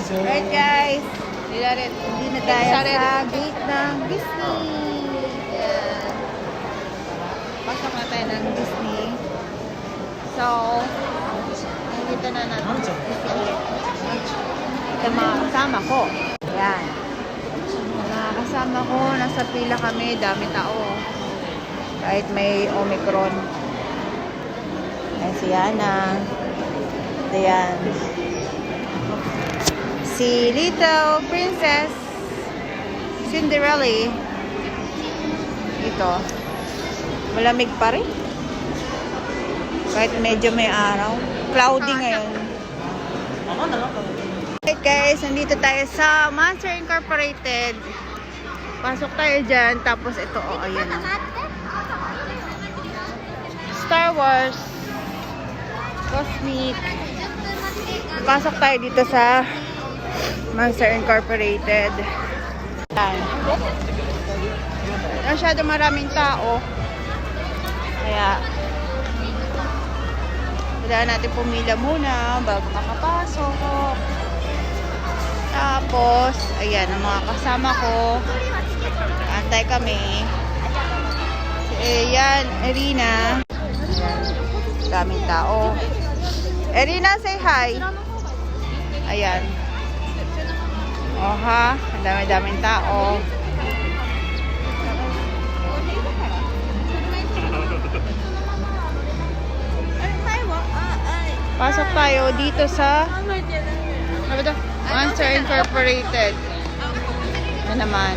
Right guys, hindi na tayo sa gate ng Disney. Ayan. Pasok na tayo ng Disney. So, nandito na natin sa Disney ulit. Ito mga kasama ko. Ayan. Mga kasama ko, nasa pila kami, dami tao. Kahit may Omicron. Ayan si Yana. Ayan. Si Little Princess Cinderella. Ito. Malamig pa rin. Kahit medyo may araw. Cloudy ngayon. Okay guys, nandito tayo sa Monster Incorporated. Pasok tayo dyan. Tapos ito, oh, ayan. Star Wars. Cosmic. Pasok tayo dito sa Monster Incorporated. Masyado maraming tao. Kaya kailangan natin pumila muna bago makapasok. Tapos, ayan, ang mga kasama ko. Antay kami. Ayan, Erina. Daming tao. Erina, say hi. Ayan. Oh ha, ang dami-daming tao. Pasok tayo dito sa ano ba ito? Monster Incorporated. Ano naman?